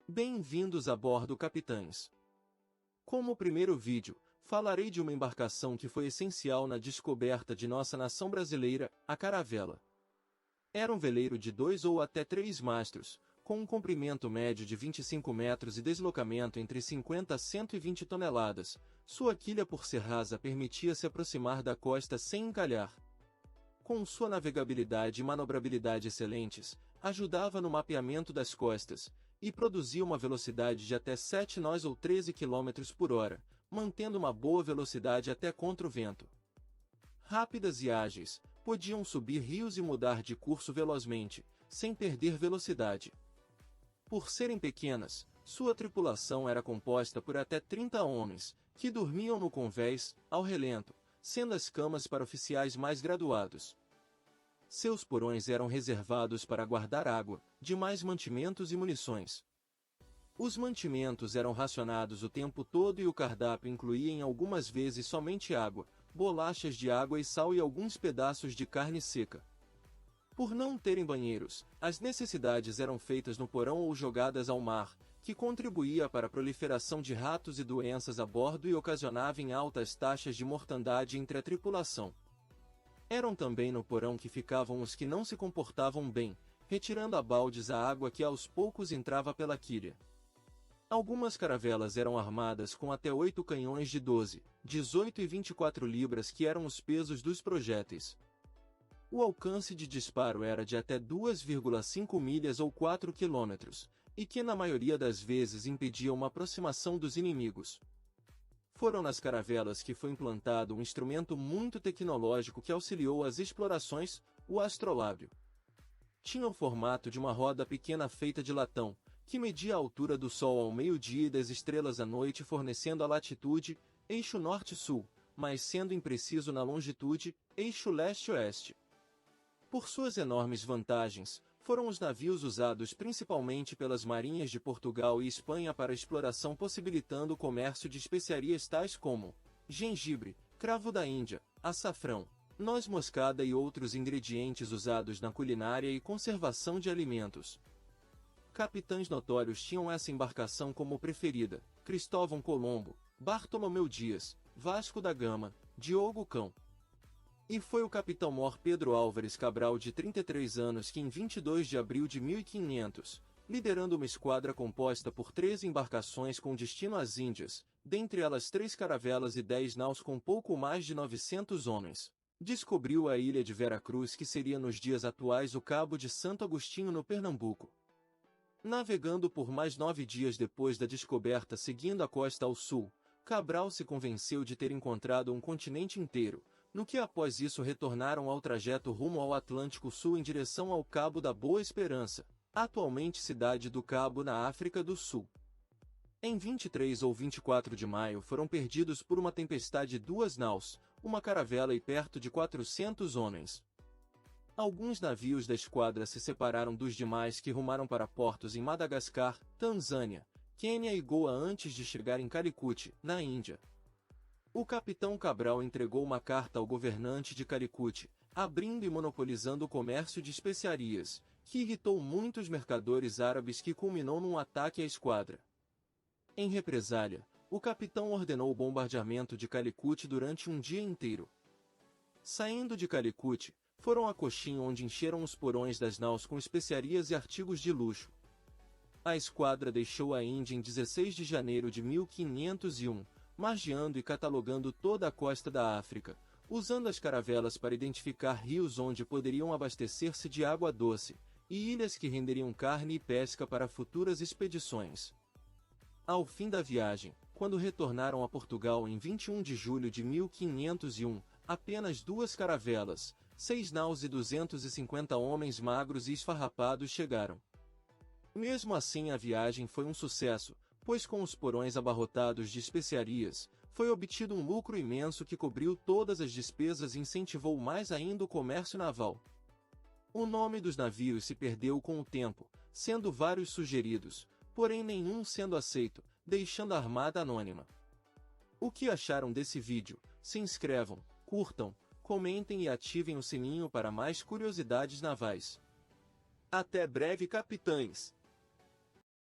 Bem-vindos a bordo, capitães. Como primeiro vídeo, falarei de uma embarcação que foi essencial na descoberta de nossa nação brasileira, a caravela. Era um veleiro de 2 ou até 3 mastros, com um comprimento médio de 25 metros e deslocamento entre 50 a 120 toneladas. Sua quilha, por ser rasa, permitia se aproximar da costa sem encalhar. Com sua navegabilidade e manobrabilidade excelentes, ajudava no mapeamento das costas, e produzia uma velocidade de até 7 nós ou 13 km por hora, mantendo uma boa velocidade até contra o vento. Rápidas e ágeis, podiam subir rios e mudar de curso velozmente, sem perder velocidade. Por serem pequenas, sua tripulação era composta por até 30 homens, que dormiam no convés, ao relento, sendo as camas para oficiais mais graduados. Seus porões eram reservados para guardar água, demais mantimentos e munições. Os mantimentos eram racionados o tempo todo e o cardápio incluía em algumas vezes somente água, bolachas de água e sal e alguns pedaços de carne seca. Por não terem banheiros, as necessidades eram feitas no porão ou jogadas ao mar, que contribuía para a proliferação de ratos e doenças a bordo e ocasionava em altas taxas de mortandade entre a tripulação. Eram também no porão que ficavam os que não se comportavam bem, retirando a baldes a água que aos poucos entrava pela quilha. Algumas caravelas eram armadas com até 8 canhões de 12, 18 e 24 libras, que eram os pesos dos projéteis. O alcance de disparo era de até 2,5 milhas ou 4 quilômetros, e que na maioria das vezes impedia uma aproximação dos inimigos. Foram nas caravelas que foi implantado um instrumento muito tecnológico que auxiliou as explorações, o astrolábio. Tinha o formato de uma roda pequena feita de latão, que media a altura do Sol ao meio-dia e das estrelas à noite, fornecendo a latitude, eixo norte-sul, mas sendo impreciso na longitude, eixo leste-oeste. Por suas enormes vantagens, foram os navios usados principalmente pelas marinhas de Portugal e Espanha para exploração, possibilitando o comércio de especiarias tais como gengibre, cravo da Índia, açafrão, noz moscada e outros ingredientes usados na culinária e conservação de alimentos. Capitães notórios tinham essa embarcação como preferida: Cristóvão Colombo, Bartolomeu Dias, Vasco da Gama, Diogo Cão. E foi o capitão-mor Pedro Álvares Cabral, de 33 anos, que em 22 de abril de 1500, liderando uma esquadra composta por 13 embarcações com destino às Índias, dentre elas 3 caravelas e 10 naus com pouco mais de 900 homens, descobriu a ilha de Veracruz, que seria nos dias atuais o Cabo de Santo Agostinho, no Pernambuco. Navegando por mais 9 dias depois da descoberta, seguindo a costa ao sul, Cabral se convenceu de ter encontrado um continente inteiro, no que após isso retornaram ao trajeto rumo ao Atlântico Sul em direção ao Cabo da Boa Esperança, atualmente cidade do Cabo, na África do Sul. Em 23 ou 24 de maio foram perdidos por uma tempestade 2 naus, uma caravela e perto de 400 homens. Alguns navios da esquadra se separaram dos demais, que rumaram para portos em Madagascar, Tanzânia, Quênia e Goa antes de chegar em Calicut, na Índia. O capitão Cabral entregou uma carta ao governante de Calicut, abrindo e monopolizando o comércio de especiarias, que irritou muitos mercadores árabes, que culminou num ataque à esquadra. Em represália, o capitão ordenou o bombardeamento de Calicut durante um dia inteiro. Saindo de Calicut, foram a Cochin, onde encheram os porões das naus com especiarias e artigos de luxo. A esquadra deixou a Índia em 16 de janeiro de 1501, margeando e catalogando toda a costa da África, usando as caravelas para identificar rios onde poderiam abastecer-se de água doce, e ilhas que renderiam carne e pesca para futuras expedições. Ao fim da viagem, quando retornaram a Portugal em 21 de julho de 1501, apenas 2 caravelas, 6 naus e 250 homens magros e esfarrapados chegaram. Mesmo assim, a viagem foi um sucesso, pois com os porões abarrotados de especiarias, foi obtido um lucro imenso que cobriu todas as despesas e incentivou mais ainda o comércio naval. O nome dos navios se perdeu com o tempo, sendo vários sugeridos, porém nenhum sendo aceito, deixando a armada anônima. O que acharam desse vídeo? Se inscrevam, curtam, comentem e ativem o sininho para mais curiosidades navais. Até breve, capitães!